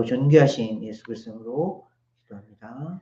존귀하신 예수 그리스도로 기도합니다.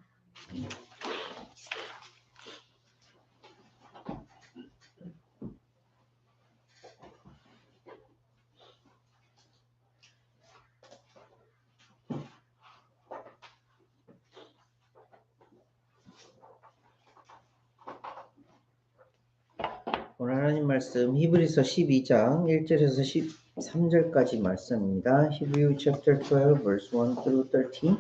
오늘 하나님 말씀 히브리서 12장 1절에서 13절까지 말씀입니다. Hebrew chapter 12 verse 1 through 13.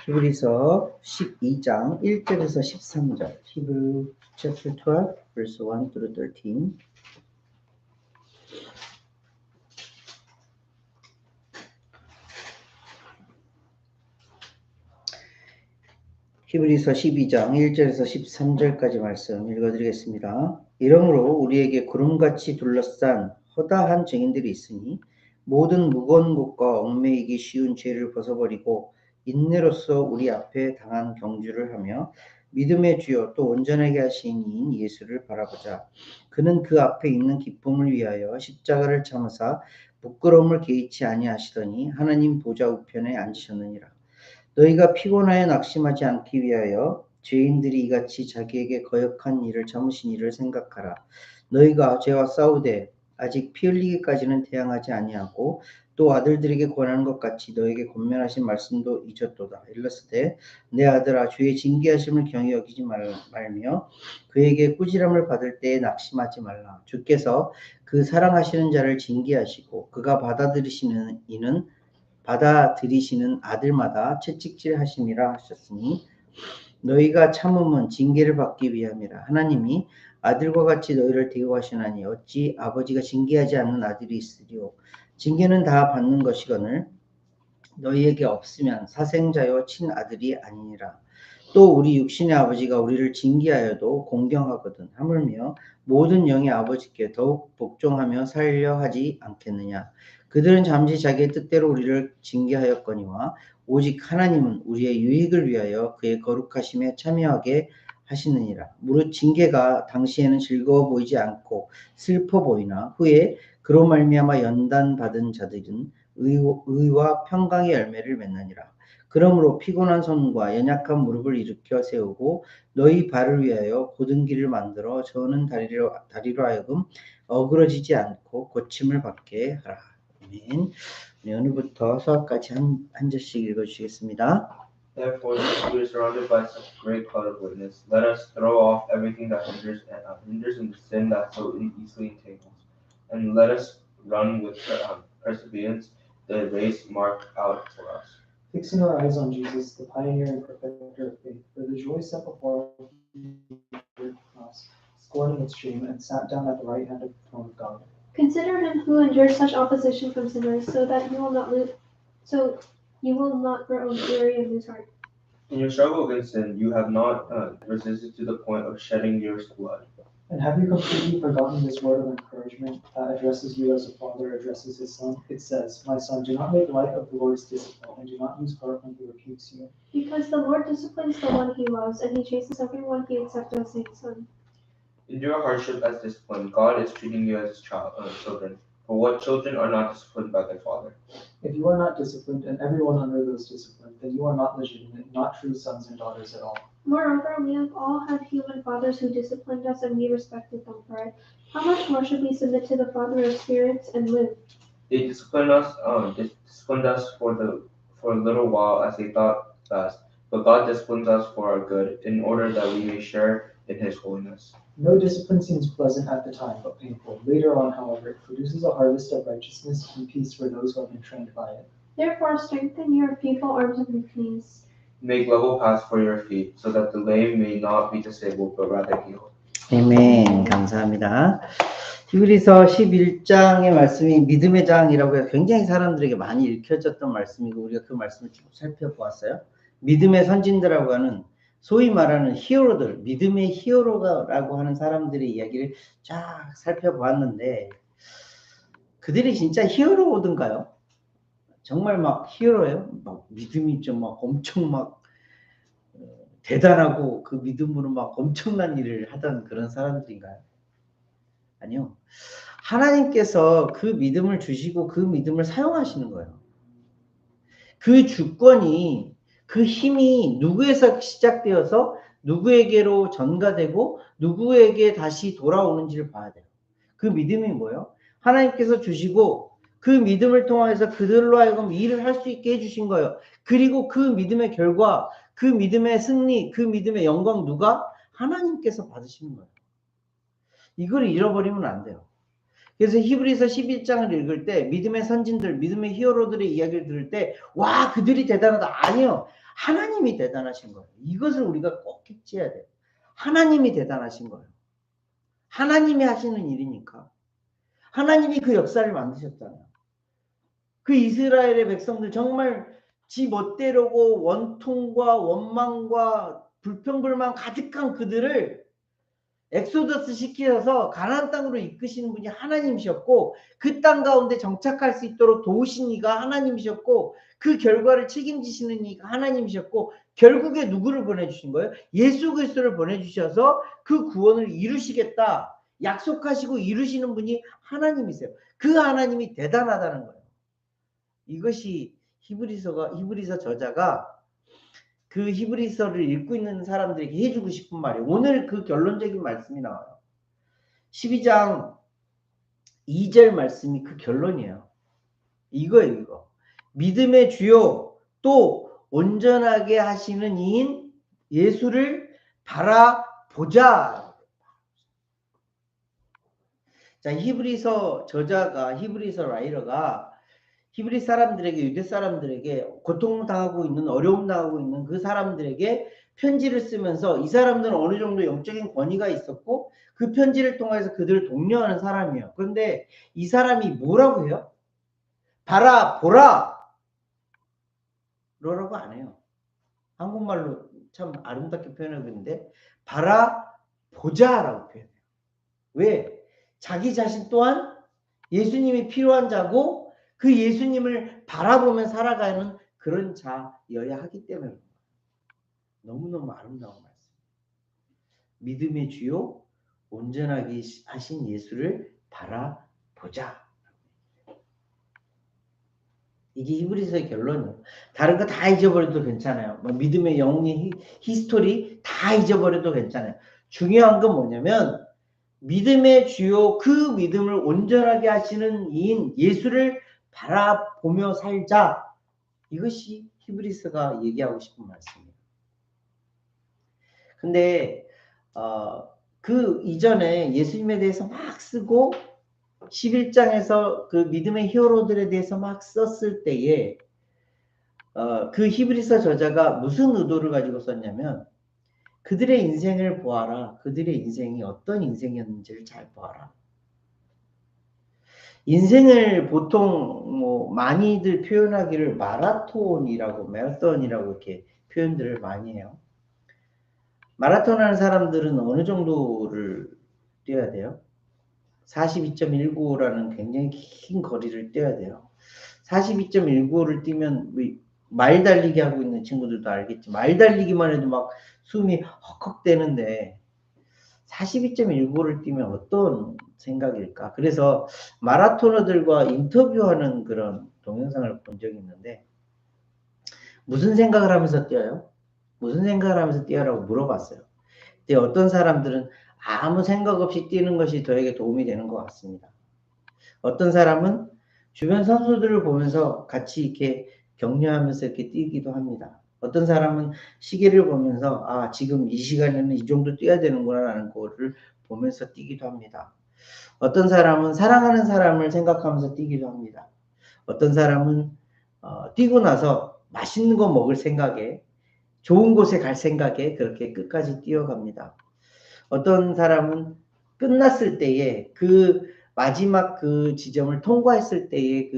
히브리서 12장 1절에서 13절. Hebrew chapter 12 verse 1 through 13. 히브리서 12장 1절에서 13절까지 말씀 읽어드리겠습니다. 이러므로 우리에게 구름같이 둘러싼 허다한 증인들이 있으니 모든 무거운 것과 얽매이기 쉬운 죄를 벗어버리고 인내로서 우리 앞에 당한 경주를 하며 믿음의 주여 또 온전하게 하신 이인 예수를 바라보자. 그는 그 앞에 있는 기쁨을 위하여 십자가를 참으사 부끄러움을 개의치 아니하시더니 하나님 보좌 우편에 앉으셨느니라. 너희가 피곤하여 낙심하지 않기 위하여 죄인들이 이같이 자기에게 거역한 일을 참으신 일을 생각하라. 너희가 죄와 싸우되 아직 피 흘리기까지는 대항하지 아니하고 또 아들들에게 권하는 것 같이 너에게 권면하신 말씀도 잊었도다. 일러스되 내 아들아 주의 징계하심을 경히 여기지 말며 그에게 꾸지람을 받을 때에 낙심하지 말라. 주께서 그 사랑하시는 자를 징계하시고 그가 받아들이시는 이는 받아들이시는 아들마다 채찍질 하심이라 하셨으니 너희가 참음은 징계를 받기 위함이라. 하나님이 아들과 같이 너희를 대우하시나니 어찌 아버지가 징계하지 않는 아들이 있으리요. 징계는 다 받는 것이거늘 너희에게 없으면 사생자요 친아들이 아니니라. 또 우리 육신의 아버지가 우리를 징계하여도 공경하거든. 하물며 모든 영의 아버지께 더욱 복종하며 살려 하지 않겠느냐. 그들은 잠시 자기의 뜻대로 우리를 징계하였거니와 오직 하나님은 우리의 유익을 위하여 그의 거룩하심에 참여하게 하시느니라. 무릇 징계가 당시에는 즐거워 보이지 않고 슬퍼 보이나 후에 그로 말미암아 연단받은 자들은 의와 평강의 열매를 맺느니라. 그러므로 피곤한 손과 연약한 무릎을 일으켜 세우고 너희 발을 위하여 곧은 길을 만들어 저는 다리로 하여금 어그러지지 않고 고침을 받게 하라. 아멘. 네, 오늘부터 수학까지 한 절씩 읽어주시겠습니다. Therefore, since we are surrounded by such a great cloud of witness, let us throw off everything that hinders and the sin that so easily entangles, and let us run with perseverance the race marked out for us. Fixing our eyes on Jesus, the pioneer and perfecter of faith, for the joy set before him, endured the cross, scorning its shame, and sat down at the right hand of the throne of God. Consider him who endured such opposition from sinners, so you will not grow weary and lose heart. In your struggle against sin, you have not resisted to the point of shedding your blood. And have you completely forgotten this word of encouragement that addresses you as a father addresses his son? It says, "My son, do not make light of the Lord's discipline, and do not lose heart when he rebukes you." Because the Lord disciplines the one he loves, and he chastens everyone he accepts as his son. Endure hardship as discipline. God is treating you as children. For what children are not disciplined by their father? If you are not disciplined, and everyone under those disciplined, then you are not legitimate, not true sons and daughters at all. Moreover, we have all had human fathers who disciplined us, and we respected them for it. How much more should we submit to the Father of spirits and live? They disciplined us for a little while as they thought best, but God disciplines us for our good, in order that we may share in His holiness. No discipline seems pleasant at the time, but painful. Later on, however, it produces a harvest of righteousness and peace for those who have been trained by it. Therefore, strengthen your feeble arms and weak knees. Make level paths for your feet, so that the lame may not be disabled, but rather healed. 아멘. 감사합니다. 히브리서 11장의 말씀이 믿음의 장이라고 해서 굉장히 사람들에게 많이 읽혀졌던 말씀이고 우리가 그 말씀을 쭉 살펴보았어요. 믿음의 선진들이라고 하는 소위 말하는 히어로들, 믿음의 히어로라고 하는 사람들의 이야기를 쫙 살펴보았는데 그들이 진짜 히어로든가요? 정말 막 히어로예요? 막 믿음이 좀 막 엄청 막 대단하고 그 믿음으로 막 엄청난 일을 하던 그런 사람들인가요? 아니요. 하나님께서 그 믿음을 주시고 그 믿음을 사용하시는 거예요. 그 주권이, 그 힘이 누구에서 시작되어서 누구에게로 전가되고 누구에게 다시 돌아오는지를 봐야 돼요. 그 믿음이 뭐예요? 하나님께서 주시고 그 믿음을 통해서 그들로 하여금 일을 할 수 있게 해주신 거예요. 그리고 그 믿음의 결과, 그 믿음의 승리, 그 믿음의 영광 누가? 하나님께서 받으시는 거예요. 이걸 잃어버리면 안 돼요. 그래서 히브리서 11장을 읽을 때 믿음의 선진들, 믿음의 히어로들의 이야기를 들을 때 와, 그들이 대단하다. 아니요. 하나님이 대단하신 거예요. 이것을 우리가 꼭 캐치해야 돼요. 하나님이 대단하신 거예요. 하나님이 하시는 일이니까. 하나님이 그 역사를 만드셨잖아요. 그 이스라엘의 백성들 정말 지 멋대로고 원통과 원망과 불평불만 가득한 그들을 엑소더스 시키셔서 가나안 땅으로 이끄시는 분이 하나님이셨고 그 땅 가운데 정착할 수 있도록 도우신 이가 하나님이셨고 그 결과를 책임지시는 이가 하나님이셨고 결국에 누구를 보내주신 거예요? 예수 그리스도를 보내주셔서 그 구원을 이루시겠다 약속하시고 이루시는 분이 하나님이세요. 그 하나님이 대단하다는 거예요. 이것이 히브리서 저자가 그 히브리서를 읽고 있는 사람들에게 해주고 싶은 말이에요. 오늘 그 결론적인 말씀이 나와요. 12장 2절 말씀이 그 결론이에요. 이거예요, 이거. 믿음의 주요 또 온전하게 하시는 이인 예수를 바라보자. 자, 히브리서 저자가, 히브리서 라이터가 히브리 사람들에게, 유대 사람들에게 고통당하고 있는, 어려움 당하고 있는 그 사람들에게 편지를 쓰면서 이 사람들은 어느 정도 영적인 권위가 있었고 그 편지를 통해서 그들을 독려하는 사람이에요. 그런데 이 사람이 뭐라고 해요? 보라! 라고 안 해요. 한국말로 참 아름답게 표현하고 있는데 보자라고 표현해요. 왜? 자기 자신 또한 예수님이 필요한 자고 그 예수님을 바라보며 살아가는 그런 자여야 하기 때문에 너무너무 아름다운 말씀. 믿음의 주요 온전하게 하신 예수를 바라보자. 이게 히브리서의 결론이에요. 다른 거 다 잊어버려도 괜찮아요. 뭐 믿음의 영리 히스토리 다 잊어버려도 괜찮아요. 중요한 건 뭐냐면 믿음의 주요 그 믿음을 온전하게 하시는 이인 예수를 바라보며 살자. 이것이 히브리서가 얘기하고 싶은 말씀이에요. 근데 그 이전에 예수님에 대해서 막 쓰고 11장에서 그 믿음의 히어로들에 대해서 막 썼을 때에 그 히브리서 저자가 무슨 의도를 가지고 썼냐면 그들의 인생을 보아라. 그들의 인생이 어떤 인생이었는지를 잘 보아라. 인생을 보통 뭐 많이들 표현하기를 마라톤이라고 이렇게 표현들을 많이 해요. 마라톤 하는 사람들은 어느 정도를 뛰어야 돼요? 42.195라는 굉장히 긴 거리를 뛰어야 돼요. 42.195를 뛰면 말 달리기 하고 있는 친구들도 알겠지. 말 달리기만 해도 막 숨이 헉헉대는데 42.195를 뛰면 어떤 생각일까? 그래서 마라토너들과 인터뷰하는 그런 동영상을 본 적이 있는데 무슨 생각을 하면서 뛰어요? 무슨 생각을 하면서 뛰어라고 물어봤어요. 근데 어떤 사람들은 아무 생각 없이 뛰는 것이 저에게 도움이 되는 것 같습니다. 어떤 사람은 주변 선수들을 보면서 같이 이렇게 격려하면서 이렇게 뛰기도 합니다. 어떤 사람은 시계를 보면서 아 지금 이 시간에는 이 정도 뛰어야 되는구나라는 거를 보면서 뛰기도 합니다. 어떤 사람은 사랑하는 사람을 생각하면서 뛰기도 합니다. 어떤 사람은 뛰고 나서 맛있는 거 먹을 생각에 좋은 곳에 갈 생각에 그렇게 끝까지 뛰어갑니다. 어떤 사람은 끝났을 때에 그 마지막 그 지점을 통과했을 때에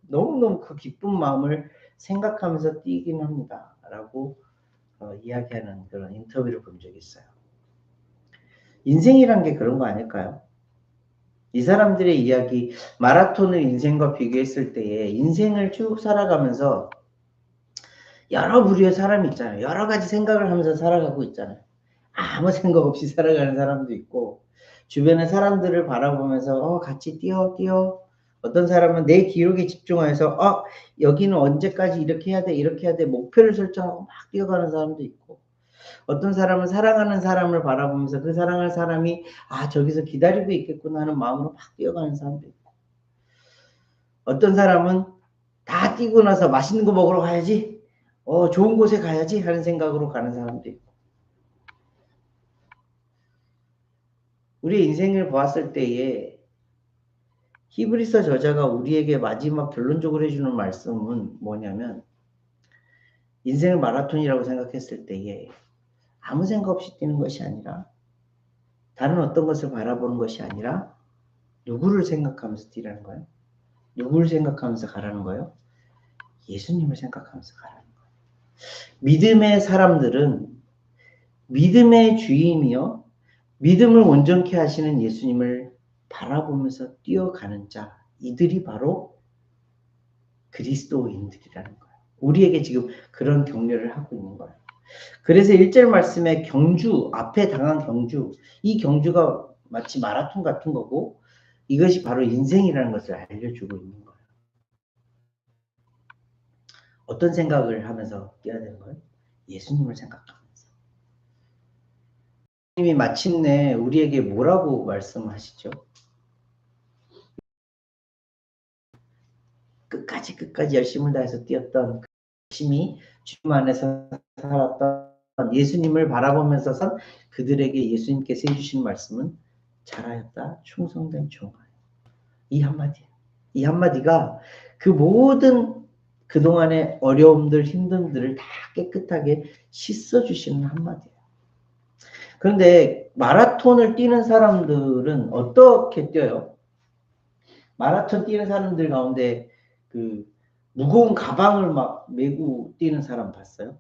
너무너무 그 기쁜 마음을 생각하면서 뛰긴 합니다. 라고 이야기하는 그런 인터뷰를 본 적이 있어요. 인생이란 게 그런 거 아닐까요? 이 사람들의 이야기, 마라톤을 인생과 비교했을 때에 인생을 쭉 살아가면서 여러 부류의 사람이 있잖아요. 여러 가지 생각을 하면서 살아가고 있잖아요. 아무 생각 없이 살아가는 사람도 있고 주변의 사람들을 바라보면서 같이 뛰어. 어떤 사람은 내 기록에 집중해서 여기는 언제까지 이렇게 해야 돼, 이렇게 해야 돼 목표를 설정하고 막 뛰어가는 사람도 있고, 어떤 사람은 사랑하는 사람을 바라보면서 그 사랑할 사람이 저기서 기다리고 있겠구나 하는 마음으로 막 뛰어가는 사람도 있고, 어떤 사람은 다 뛰고 나서 맛있는 거 먹으러 가야지, 좋은 곳에 가야지 하는 생각으로 가는 사람도 있고. 우리의 인생을 보았을 때에 히브리서 저자가 우리에게 마지막 결론적으로 해주는 말씀은 뭐냐면, 인생을 마라톤이라고 생각했을 때에 아무 생각 없이 뛰는 것이 아니라, 다른 어떤 것을 바라보는 것이 아니라 누구를 생각하면서 뛰라는 거예요? 누구를 생각하면서 가라는 거예요? 예수님을 생각하면서 가라는 거예요. 믿음의 사람들은 믿음의 주인이요, 믿음을 온전케 하시는 예수님을 바라보면서 뛰어가는 자, 이들이 바로 그리스도인들이라는 거예요. 우리에게 지금 그런 격려를 하고 있는 거예요. 그래서 1절 말씀에 경주, 앞에 당한 경주, 이 경주가 마치 마라톤 같은 거고, 이것이 바로 인생이라는 것을 알려주고 있는 거예요. 어떤 생각을 하면서 뛰어야 되는 거예요? 예수님을 생각하면서. 예수님이 마침내 우리에게 뭐라고 말씀하시죠? 끝까지 열심을 다해서 뛰었던, 열심히 주님 안에서 살았던 예수님을 바라보면서 선 그들에게 예수님께서 해주신 말씀은 잘하였다, 충성된 종아. 이 한마디예요. 이 한마디가 그 모든 그동안의 어려움들, 힘듦들을 다 깨끗하게 씻어주시는 한마디예요. 그런데 마라톤을 뛰는 사람들은 어떻게 뛰어요? 마라톤 뛰는 사람들 가운데 그 무거운 가방을 막 메고 뛰는 사람 봤어요?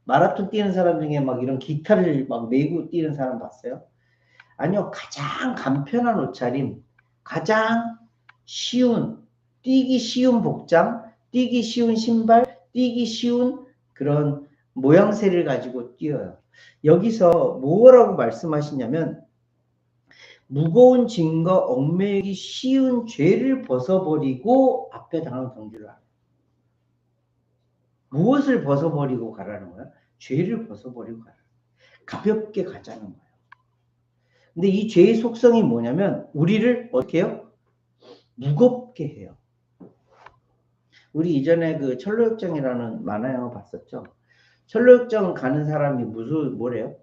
마라톤 뛰는 사람 중에 막 이런 기타를 막 메고 뛰는 사람 봤어요? 아니요. 가장 간편한 옷차림, 가장 쉬운, 뛰기 쉬운 복장, 뛰기 쉬운 신발, 뛰기 쉬운 그런 모양새를 가지고 뛰어요. 여기서 뭐라고 말씀하시냐면, 무거운 짐과 얽매이기 쉬운 죄를 벗어버리고 앞에 당한 경주를 하라. 무엇을 벗어버리고 가라는 거야? 죄를 벗어버리고 가라. 가볍게 가자는 거예요. 근데 이 죄의 속성이 뭐냐면 우리를 어떻게 해요? 무겁게 해요. 우리 이전에 그 철로역정이라는 만화 영화 봤었죠? 철로역정 가는 사람이 뭐래요?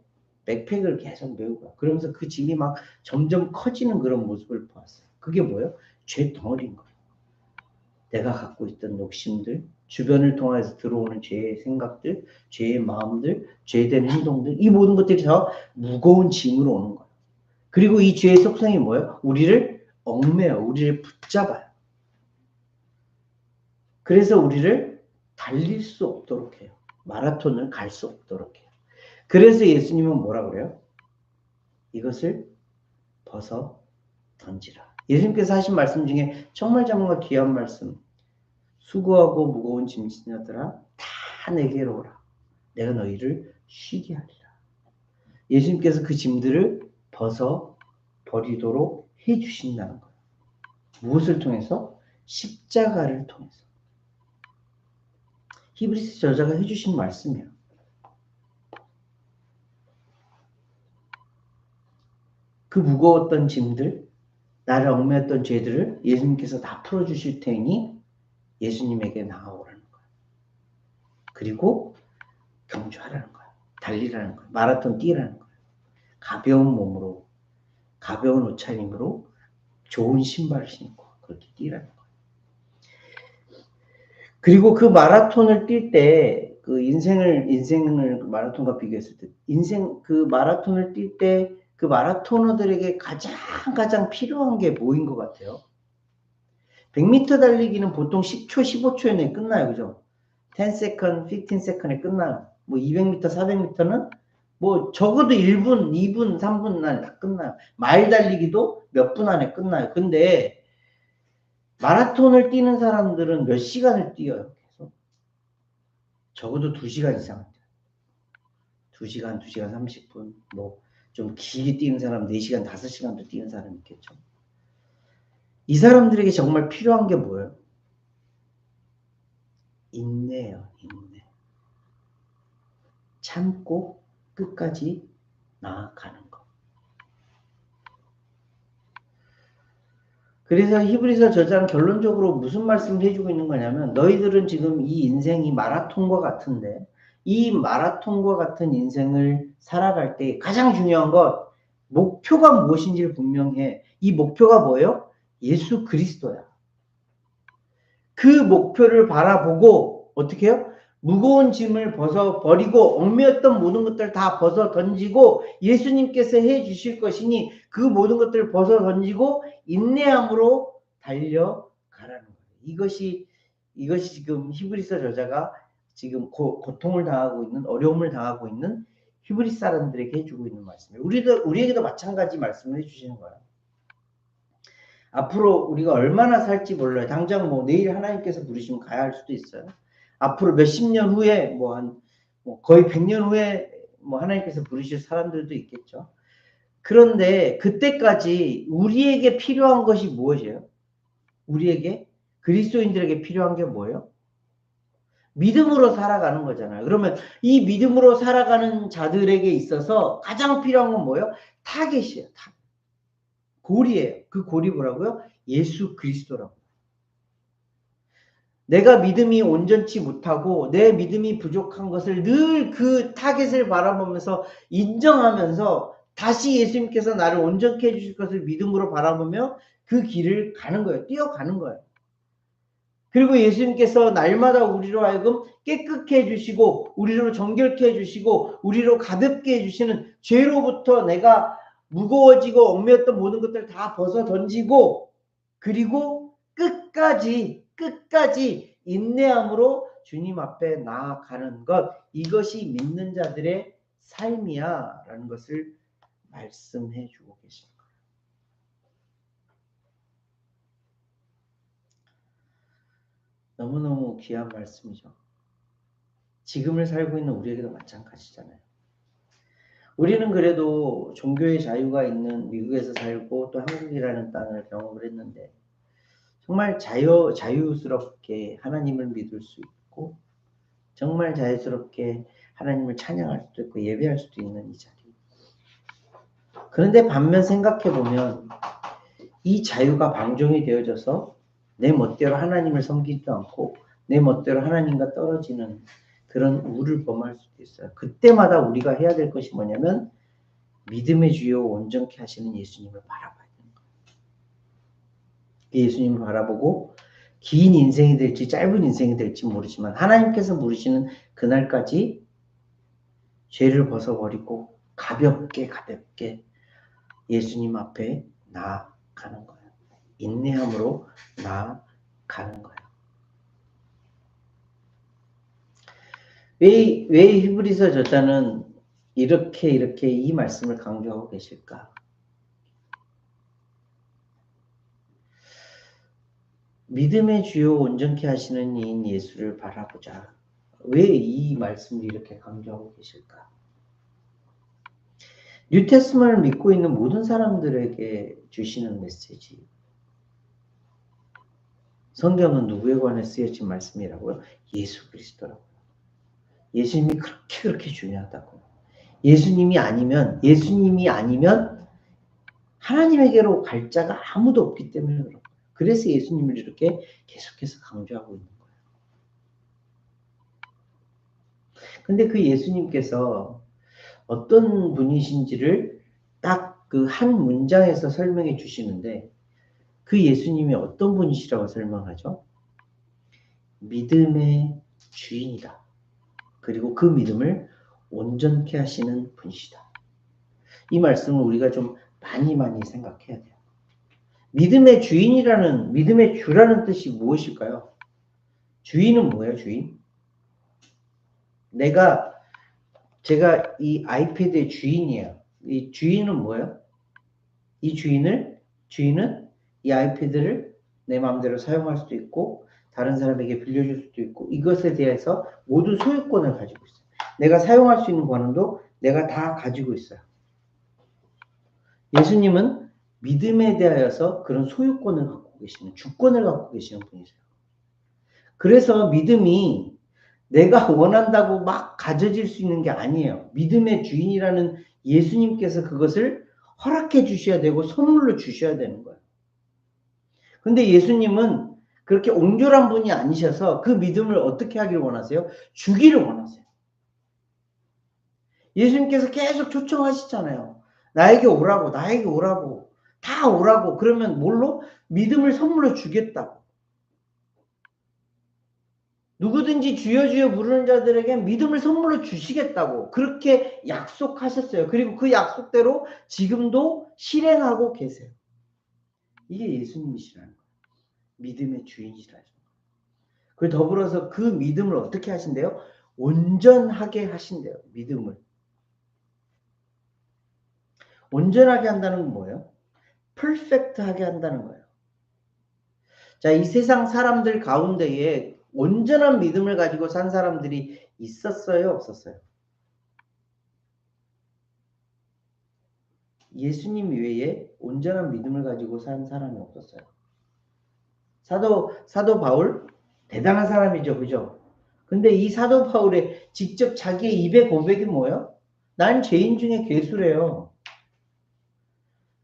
백팩을 계속 메고 가. 그러면서 그 짐이 막 점점 커지는 그런 모습을 보았어요. 그게 뭐예요? 죄 덩어리인 거예요. 내가 갖고 있던 욕심들, 주변을 통해서 들어오는 죄의 생각들, 죄의 마음들, 죄된 행동들, 이 모든 것들이 다 무거운 짐으로 오는 거예요. 그리고 이 죄의 속성이 뭐예요? 우리를 얽매요. 우리를 붙잡아요. 그래서 우리를 달릴 수 없도록 해요. 마라톤을 갈 수 없도록 해요. 그래서 예수님은 뭐라 그래요? 이것을 벗어 던지라. 예수님께서 하신 말씀 중에 정말 귀한 말씀. 수고하고 무거운 짐 지녀들아 다 내게로 오라. 내가 너희를 쉬게 하리라. 예수님께서 그 짐들을 벗어 버리도록 해주신다는 거예요. 무엇을 통해서? 십자가를 통해서. 히브리서 저자가 해주신 말씀이에요. 그 무거웠던 짐들, 나를 얽매였던 죄들을 예수님께서 다 풀어주실 테니 예수님에게 나아오라는 거예요. 그리고 경주하라는 거예요. 달리라는 거예요. 마라톤 뛰라는 거예요. 가벼운 몸으로, 가벼운 옷차림으로 좋은 신발을 신고 그렇게 뛰라는 거예요. 그리고 그 마라톤을 뛸 때 그 인생을 마라톤과 비교했을 때 그 마라톤을 뛸 때 그 마라토너들에게 가장 필요한 게 뭐인 것 같아요? 100m 달리기는 보통 10초, 15초 내에 끝나요. 그죠? 10세컨, 15세컨에 끝나요. 뭐 200m, 400m는 뭐 적어도 1분, 2분, 3분 안에 다 끝나요. 마일 달리기도 몇 분 안에 끝나요. 근데 마라톤을 뛰는 사람들은 몇 시간을 뛰어요? 계속? 적어도 2시간 이상. 2시간, 2시간 30분, 뭐 좀 길게 뛰는 사람 4시간, 5시간도 뛰는 사람이 있겠죠. 이 사람들에게 정말 필요한 게 뭐예요? 인내예요, 인내. 참고 끝까지 나아가는 거. 그래서 히브리서 저자는 결론적으로 무슨 말씀을 해주고 있는 거냐면 너희들은 지금 이 인생이 마라톤과 같은데 이 마라톤과 같은 인생을 살아갈 때 가장 중요한 것 목표가 무엇인지를 분명해. 이 목표가 뭐예요? 예수 그리스도야. 그 목표를 바라보고 어떻게 해요? 무거운 짐을 벗어 버리고 얽매였던 모든 것들을 다 벗어 던지고 예수님께서 해 주실 것이니 그 모든 것들을 벗어 던지고 인내함으로 달려가라는 거예요. 이것이 지금 히브리서 저자가 지금 고통을 당하고 있는 어려움을 당하고 있는 히브리 사람들에게 해주고 있는 말씀이에요. 우리에게도 마찬가지 말씀을 해주시는 거예요. 앞으로 우리가 얼마나 살지 몰라요. 당장 뭐 내일 하나님께서 부르시면 가야 할 수도 있어요. 앞으로 몇십 년 후에 거의 100년 후에 하나님께서 부르실 사람들도 있겠죠. 그런데 그때까지 우리에게 필요한 것이 무엇이에요? 우리에게 그리스도인들에게 필요한 게 뭐예요? 믿음으로 살아가는 거잖아요. 그러면 이 믿음으로 살아가는 자들에게 있어서 가장 필요한 건 뭐예요? 타겟이에요. 고리예요. 그 고리 뭐라고요? 예수 그리스도라고. 내가 믿음이 온전치 못하고 내 믿음이 부족한 것을 늘 그 타겟을 바라보면서 인정하면서 다시 예수님께서 나를 온전케 해주실 것을 믿음으로 바라보며 그 길을 가는 거예요. 뛰어가는 거예요. 그리고 예수님께서 날마다 우리로 하여금 깨끗게 해주시고 우리로 정결케 해주시고 우리로 가볍게 해주시는 죄로부터 내가 무거워지고 얽매였던 모든 것들을 다 벗어 던지고 그리고 끝까지 인내함으로 주님 앞에 나아가는 것, 이것이 믿는 자들의 삶이야 라는 것을 말씀해 주고 계십니다. 너무너무 귀한 말씀이죠. 지금을 살고 있는 우리에게도 마찬가지잖아요. 우리는 그래도 종교의 자유가 있는 미국에서 살고 또 한국이라는 땅을 경험을 했는데 정말 자유스럽게 하나님을 믿을 수 있고 정말 자유스럽게 하나님을 찬양할 수도 있고 예배할 수도 있는 이 자리. 그런데 반면 생각해 보면 이 자유가 방종이 되어져서 내 멋대로 하나님을 섬기지도 않고 내 멋대로 하나님과 떨어지는 그런 우를 범할 수도 있어요. 그때마다 우리가 해야 될 것이 뭐냐면 믿음의 주요 온전케 하시는 예수님을 바라봐야 되는 거예요. 예수님을 바라보고 긴 인생이 될지 짧은 인생이 될지 모르지만 하나님께서 부르시는 그날까지 죄를 벗어버리고 가볍게 예수님 앞에 나아가는 거예요. 인내함으로 나아가는 거예요. 왜 히브리서 저자는 이렇게 이 말씀을 강조하고 계실까? 믿음의 주요 온전케 하시는 이인 예수를 바라보자. 왜 이 말씀을 이렇게 강조하고 계실까? 뉴테스먼을 믿고 있는 모든 사람들에게 주시는 메시지. 성경은 누구에 관해 쓰여진 말씀이라고요? 예수 그리스도라고요. 예수님이 그렇게 중요하다고. 예수님이 아니면 하나님에게로 갈 자가 아무도 없기 때문에 그렇고. 그래서 예수님을 이렇게 계속해서 강조하고 있는 거예요. 근데 그 예수님께서 어떤 분이신지를 딱 그 한 문장에서 설명해 주시는데 그 예수님이 어떤 분이시라고 설명하죠? 믿음의 주인이다. 그리고 그 믿음을 온전케 하시는 분이시다. 이 말씀을 우리가 좀 많이 생각해야 돼요. 믿음의 주인이라는, 믿음의 주라는 뜻이 무엇일까요? 주인은 뭐예요, 주인? 제가 이 아이패드의 주인이에요. 이 주인은 뭐예요? 이 주인은 이 아이패드를 내 마음대로 사용할 수도 있고 다른 사람에게 빌려줄 수도 있고 이것에 대해서 모든 소유권을 가지고 있어요. 내가 사용할 수 있는 권한도 내가 다 가지고 있어요. 예수님은 믿음에 대하여서 그런 소유권을 갖고 계시는, 주권을 갖고 계시는 분이세요. 그래서 믿음이 내가 원한다고 막 가져질 수 있는 게 아니에요. 믿음의 주인이라는 예수님께서 그것을 허락해 주셔야 되고 선물로 주셔야 되는 거예요. 근데 예수님은 그렇게 옹졸한 분이 아니셔서 그 믿음을 어떻게 하길 원하세요? 주기를 원하세요. 예수님께서 계속 초청하시잖아요. 나에게 오라고, 나에게 오라고, 다 오라고. 그러면 뭘로? 믿음을 선물로 주겠다고. 누구든지 주여 주여 부르는 자들에게 믿음을 선물로 주시겠다고 그렇게 약속하셨어요. 그리고 그 약속대로 지금도 실행하고 계세요. 이게 예수님이시라는 거예요. 믿음의 주인이시라는 거예요. 그리고 더불어서 그 믿음을 어떻게 하신대요? 온전하게 하신대요. 믿음을. 온전하게 한다는 건 뭐예요? 퍼펙트하게 한다는 거예요. 자, 이 세상 사람들 가운데에 온전한 믿음을 가지고 산 사람들이 있었어요? 없었어요? 예수님 외에 온전한 믿음을 가지고 산 사람이 없었어요. 사도 바울 대단한 사람이죠. 그죠? 근데 이 사도 바울의 직접 자기의 입의 고백이 뭐예요? 난 죄인 중에 괴수래요.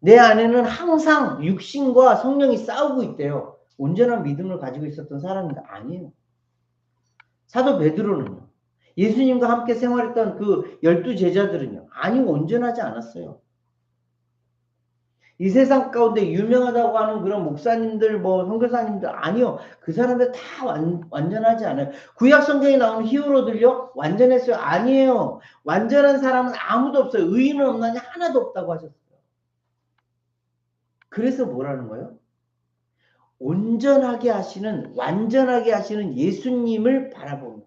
내 안에는 항상 육신과 성령이 싸우고 있대요. 온전한 믿음을 가지고 있었던 사람이 아니에요. 사도 베드로는요. 예수님과 함께 생활했던 그 12 제자들은요. 아니 온전하지 않았어요. 이 세상 가운데 유명하다고 하는 그런 목사님들, 선교사님들 아니요. 그 사람들 다 완전하지 않아요. 구약 성경에 나오는 히어로들요. 완전했어요. 아니에요. 완전한 사람은 아무도 없어요. 의인은 없나니 하나도 없다고 하셨어요. 그래서 뭐라는 거예요? 온전하게 하시는, 완전하게 하시는 예수님을 바라보는,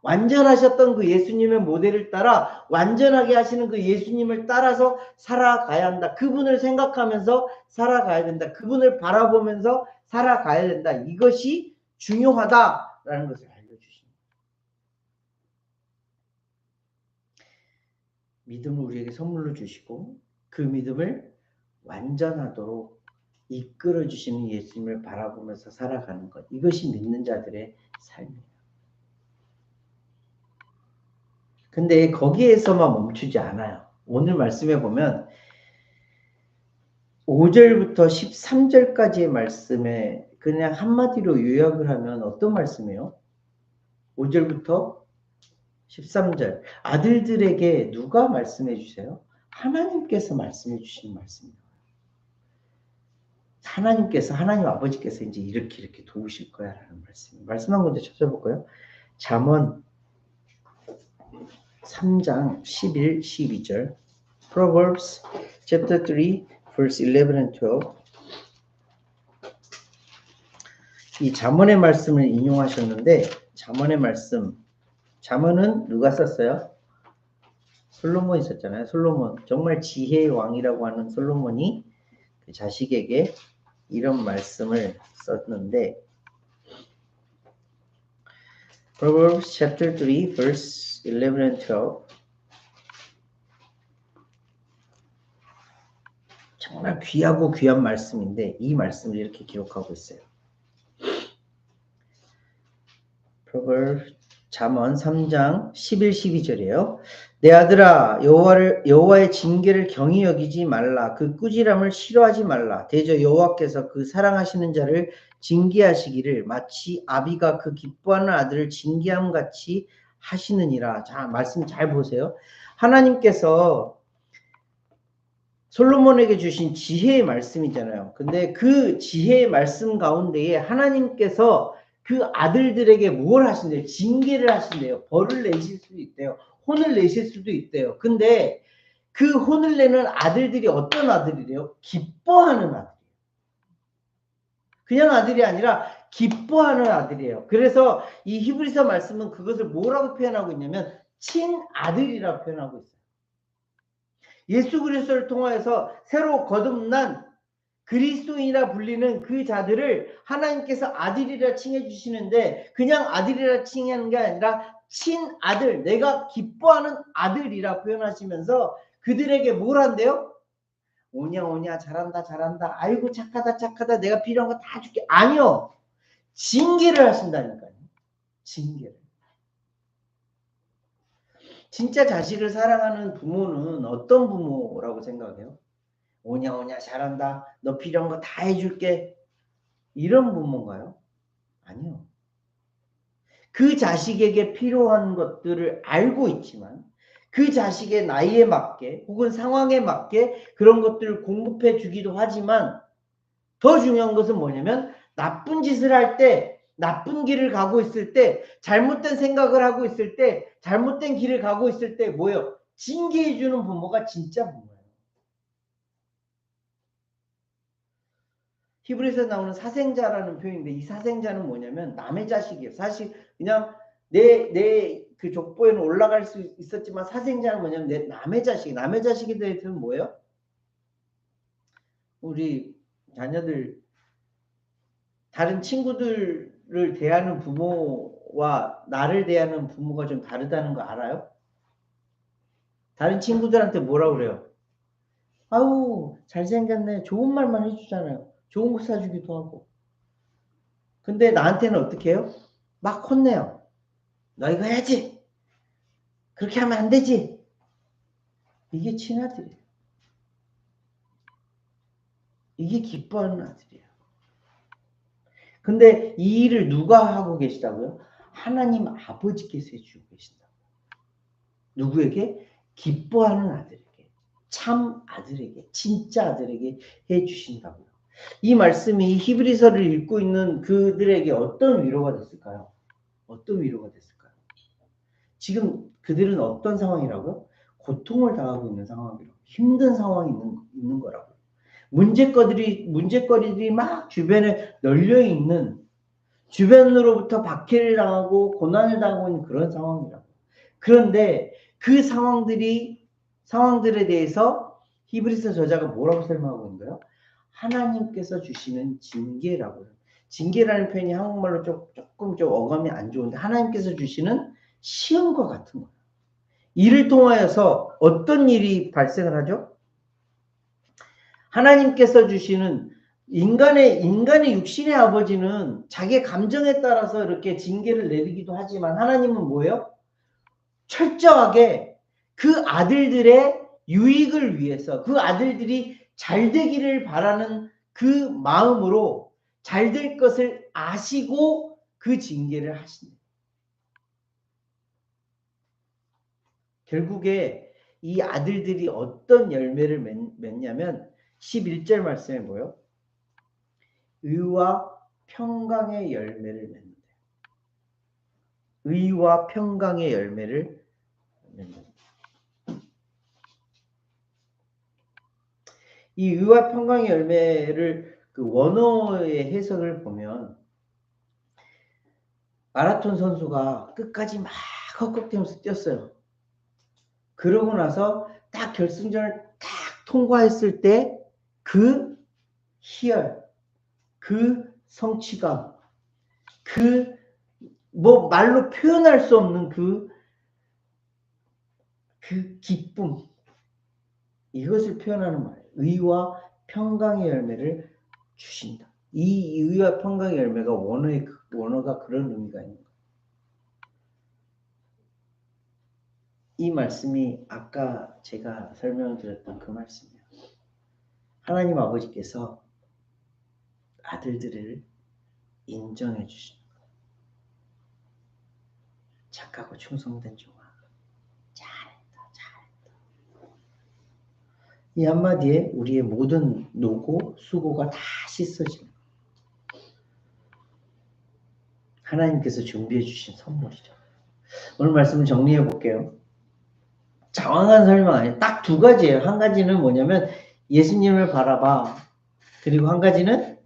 완전하셨던 그 예수님의 모델을 따라 완전하게 하시는 그 예수님을 따라서 살아가야 한다. 그분을 생각하면서 살아가야 된다. 그분을 바라보면서 살아가야 된다. 이것이 중요하다라는 것을 알려주십니다. 믿음을 우리에게 선물로 주시고 그 믿음을 완전하도록 이끌어 주시는 예수님을 바라보면서 살아가는 것. 이것이 믿는 자들의 삶이에요. 근데 거기에서만 멈추지 않아요. 오늘 말씀에 보면 5절부터 13절까지의 말씀에 그냥 한마디로 요약을 하면 어떤 말씀이에요? 5절부터 13절. 아들들에게 누가 말씀해 주세요? 하나님께서 말씀해 주시는 말씀이에요. 하나님 아버지께서 이제 이렇게 도우실 거야 라는 말씀이에요. 말씀 한 군데 찾아볼까요? 잠언 3장 11, 12절. Proverbs chapter 3 verse 11 and 12. 이 잠언의 말씀을 인용하셨는데 잠언의 말씀, 잠언은 누가 썼어요? 솔로몬이 썼잖아요. 솔로몬, 정말 지혜의 왕이라고 하는 솔로몬이 그 자식에게 이런 말씀을 썼는데 Proverbs chapter 3 verse 11 and 12. 정말 귀하고 귀한 말씀인데 이 말씀을 이렇게 기록하고 있어요. 잠언 3장 11, 12절이에요. 내 아들아 여호와의 징계를 경히 여기지 말라. 그 꾸지람을 싫어하지 말라. 대저 여호와께서 그 사랑하시는 자를 징계하시기를 마치 아비가 그 기뻐하는 아들을 징계함 같이 하시느니라. 자, 말씀 잘 보세요. 하나님께서 솔로몬에게 주신 지혜의 말씀이잖아요. 근데 그 지혜의 말씀 가운데에 하나님께서 그 아들들에게 뭘 하신대요? 징계를 하신대요. 벌을 내실 수도 있대요. 혼을 내실 수도 있대요. 근데 그 혼을 내는 아들들이 어떤 아들이래요? 기뻐하는 아들이에요. 그냥 아들이 아니라 기뻐하는 아들이에요. 그래서 이 히브리서 말씀은 그것을 뭐라고 표현하고 있냐면 친아들이라고 표현하고 있어요. 예수 그리스도를 통하여서 새로 거듭난 그리스도인이라 불리는 그 자들을 하나님께서 아들이라 칭해 주시는데 그냥 아들이라 칭하는 게 아니라 친아들, 내가 기뻐하는 아들이라 표현하시면서 그들에게 뭘 한대요? 오냐 오냐 잘한다 잘한다 아이고 착하다 착하다 내가 필요한 거 다 줄게. 아니요. 징계를 하신다니까요. 징계를. 진짜 자식을 사랑하는 부모는 어떤 부모라고 생각해요? 오냐 오냐 잘한다 너 필요한 거 다 해줄게 이런 부모인가요? 아니요. 그 자식에게 필요한 것들을 알고 있지만 그 자식의 나이에 맞게 혹은 상황에 맞게 그런 것들을 공급해 주기도 하지만 더 중요한 것은 뭐냐면 나쁜 짓을 할 때 나쁜 길을 가고 있을 때 잘못된 생각을 하고 있을 때 잘못된 길을 가고 있을 때 뭐예요? 징계해 주는 부모가 진짜 부모예요. 히브리서에 나오는 사생자라는 표현인데 이 사생자는 뭐냐면 남의 자식이에요. 사실 그냥 내 그 족보에는 올라갈 수 있었지만 사생자는 뭐냐면 내 남의 자식, 남의 자식에 대해서는 뭐예요? 우리 자녀들 다른 친구들을 대하는 부모와 나를 대하는 부모가 좀 다르다는 거 알아요? 다른 친구들한테 뭐라 그래요? 아우 잘생겼네 좋은 말만 해주잖아요. 좋은 거 사주기도 하고. 근데 나한테는 어떻게 해요? 막 혼내요. 너 이거 해야지. 그렇게 하면 안 되지. 이게 친아들이에요. 이게 기뻐하는 아들이에요. 근데 이 일을 누가 하고 계시다고요? 하나님 아버지께서 해주고 계신다고요. 누구에게? 기뻐하는 아들에게, 참 아들에게, 진짜 아들에게 해주신다고요. 이 말씀이 히브리서를 읽고 있는 그들에게 어떤 위로가 됐을까요? 어떤 위로가 됐을까요? 지금 그들은 어떤 상황이라고요? 고통을 당하고 있는 상황이라고. 힘든 상황이 있는 거라고요. 문제거리들이 막 주변에 널려 있는, 주변으로부터 박해를 당하고 고난을 당하고 있는 그런 상황이라고. 그런데 그 상황들에 대해서 히브리서 저자가 뭐라고 설명하고 있는 거예요? 하나님께서 주시는 징계라고요. 징계라는 표현이 한국말로 조금 좀 어감이 안 좋은데 하나님께서 주시는 시험과 같은 거예요. 이를 통하여서 어떤 일이 발생을 하죠? 하나님께서 주시는 인간의 육신의 아버지는 자기의 감정에 따라서 이렇게 징계를 내리기도 하지만 하나님은 뭐예요? 철저하게 그 아들들의 유익을 위해서 그 아들들이 잘 되기를 바라는 그 마음으로 잘 될 것을 아시고 그 징계를 하신다. 결국에 이 아들들이 어떤 열매를 맺냐면 11절 말씀에 뭐예요? 의와 평강의 열매를 맺는다. 의와 평강의 열매를 맺는다. 이 의와 평강의 열매를 그 원어의 해석을 보면 마라톤 선수가 끝까지 막 헛걱대면서 뛰었어요. 그러고 나서 딱 결승전을 딱 통과했을 때 그 희열, 그 성취감, 그 뭐 말로 표현할 수 없는 그 기쁨, 이것을 표현하는 말이에요. 의와 평강의 열매를 주신다. 이 의와 평강의 열매가 원어가 그런 의미가 있는 거예요. 이 말씀이 아까 제가 설명을 드렸던 그 말씀이에요. 하나님 아버지께서 아들들을 인정해 주시는 거예요. 착하고 충성된 종아. 잘했다. 이 한마디에 우리의 모든 노고, 수고가 다 씻어지는 거예요. 하나님께서 준비해 주신 선물이죠. 오늘 말씀을 정리해 볼게요. 장황한 설명 아니에요. 딱 두 가지예요. 한 가지는 뭐냐면 예수님을 바라봐. 그리고 한 가지는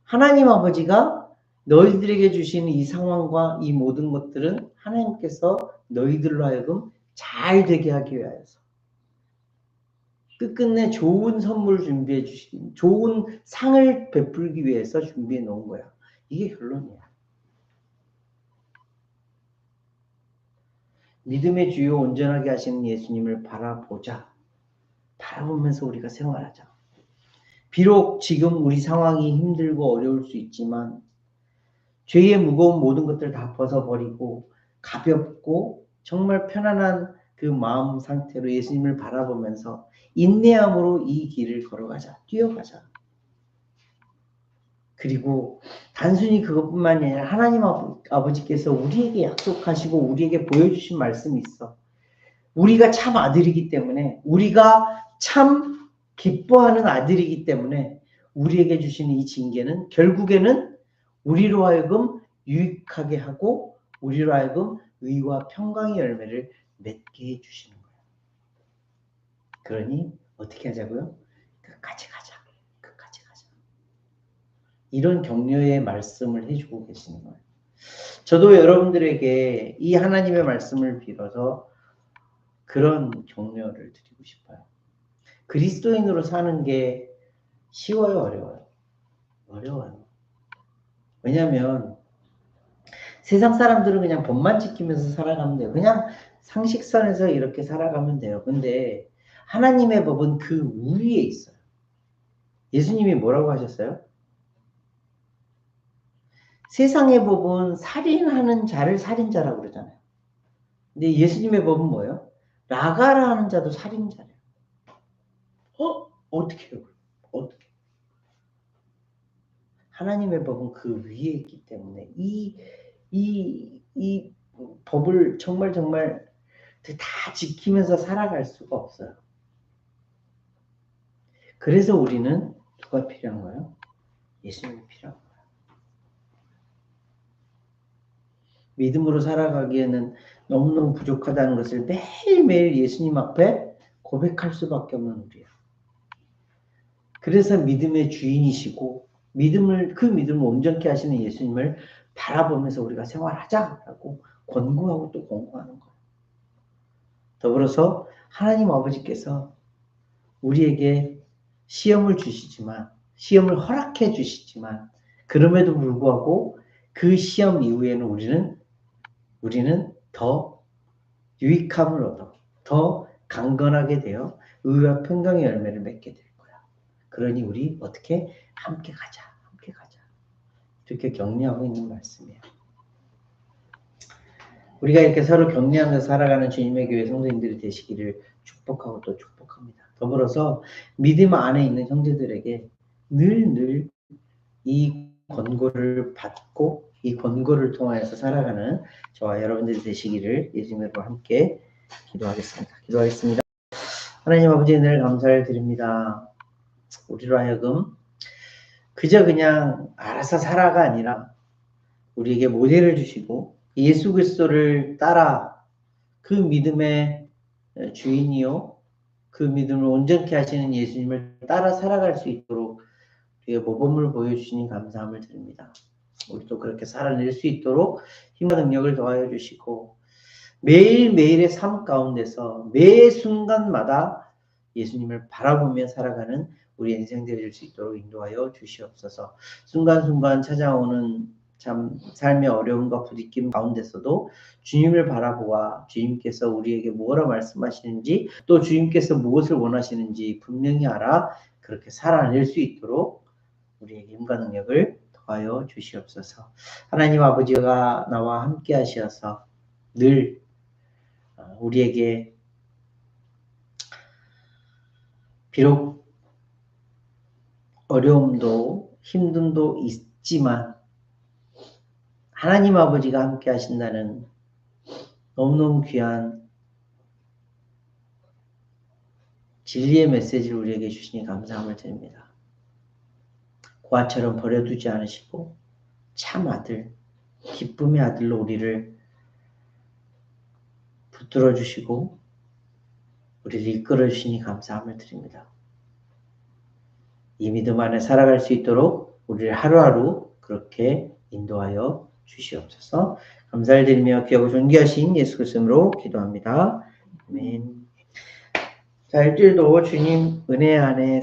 하나님 아버지가 너희들에게 주시는 이 상황과 이 모든 것들은 하나님께서 너희들로 하여금 잘 되게 하기 위하여서 끝끝내 좋은 선물을 준비해 주신, 좋은 상을 베풀기 위해서 준비해 놓은 거야. 이게 결론이야. 믿음의 주요 온전하게 하시는 예수님을 바라보자. 바라보면서 우리가 생활하자. 비록 지금 우리 상황이 힘들고 어려울 수 있지만 죄의 무거운 모든 것들을 다 벗어버리고 가볍고 정말 편안한 그 마음 상태로 예수님을 바라보면서 인내함으로 이 길을 걸어가자. 뛰어가자. 그리고 단순히 그것뿐만이 아니라 하나님 아버지께서 우리에게 약속하시고 우리에게 보여주신 말씀이 있어. 우리가 참 아들이기 때문에, 우리가 참 기뻐하는 아들이기 때문에 우리에게 주시는 이 징계는 결국에는 우리로 하여금 유익하게 하고 우리로 하여금 의와 평강의 열매를 맺게 해주시는 거예요. 그러니 어떻게 하자고요? 끝까지 가자. 끝까지 가자. 이런 격려의 말씀을 해주고 계시는 거예요. 저도 여러분들에게 이 하나님의 말씀을 빌어서 그런 격려를 드리고 싶어요. 그리스도인으로 사는 게 쉬워요, 어려워요? 어려워요. 왜냐하면 세상 사람들은 그냥 법만 지키면서 살아가면 돼요. 그냥 상식선에서 이렇게 살아가면 돼요. 근데 하나님의 법은 그 위에 있어요. 예수님이 뭐라고 하셨어요? 세상의 법은 살인하는 자를 살인자라고 그러잖아요. 근데 예수님의 법은 뭐예요? 나가라 하는 자도 살인자래요. 어떻게 해요? 어떻게? 하나님의 법은 그 위에 있기 때문에 이 법을 정말 다 지키면서 살아갈 수가 없어요. 그래서 우리는 누가 필요한 거예요? 예수님이 필요한 거예요. 믿음으로 살아가기에는 너무너무 부족하다는 것을 매일매일 예수님 앞에 고백할 수밖에 없는 우리예요. 그래서 믿음의 주인이시고 그 믿음을 온전케 하시는 예수님을 바라보면서 우리가 생활하자라고 권고하고 또 권고하는 거예요. 더불어서 하나님 아버지께서 우리에게 시험을 주시지만, 시험을 허락해 주시지만, 그럼에도 불구하고 그 시험 이후에는 우리는 더 유익함을 얻어, 더 강건하게 되어 의와 평강의 열매를 맺게 될 거야. 그러니 우리 어떻게 함께 가자, 함께 가자. 이렇게 격려하고 있는 말씀이에요. 우리가 이렇게 서로 격려하면서 살아가는 주님의 교회 성도님들이 되시기를 축복하고 또 축복합니다. 더불어서 믿음 안에 있는 형제들에게 늘 이 권고를 받고 이 권고를 통하여서 살아가는 저와 여러분들이 되시기를 예수님으로 함께 기도하겠습니다. 하나님 아버지 늘 감사를 드립니다. 우리로 하여금 그저 그냥 알아서 살아가 아니라 우리에게 모델을 주시고 예수 그리스도를 따라 그 믿음의 주인이요 그 믿음을 온전케 하시는 예수님을 따라 살아갈 수 있도록 우리의 모범을 보여주시니 감사함을 드립니다. 우리도 그렇게 살아낼 수 있도록 힘과 능력을 더하여 주시고 매일매일의 삶 가운데서 매 순간마다 예수님을 바라보며 살아가는 우리 인생 되실 수 있도록 인도하여 주시옵소서. 순간순간 찾아오는 참 삶의 어려움과 부딪힘 가운데서도 주님을 바라보아 주님께서 우리에게 뭐라 말씀하시는지 또 주님께서 무엇을 원하시는지 분명히 알아 그렇게 살아낼 수 있도록 우리에게 힘과 능력을 더하여 주시옵소서. 하나님 아버지가 나와 함께 하셔서 늘 우리에게 비록 어려움도 힘듦도 있지만 하나님 아버지가 함께 하신다는 너무너무 귀한 진리의 메시지를 우리에게 주시니 감사함을 드립니다. 고아처럼 버려두지 않으시고 참 아들, 기쁨의 아들로 우리를 붙들어 주시고 우리를 이끌어 주시니 감사함을 드립니다. 이 믿음 안에 살아갈 수 있도록 우리를 하루하루 그렇게 인도하여 주시옵소서. 감사를 드리며 귀하고 존귀하신 예수 그리스도로 기도합니다. 아멘. 자, 일주일도 주님 은혜 안에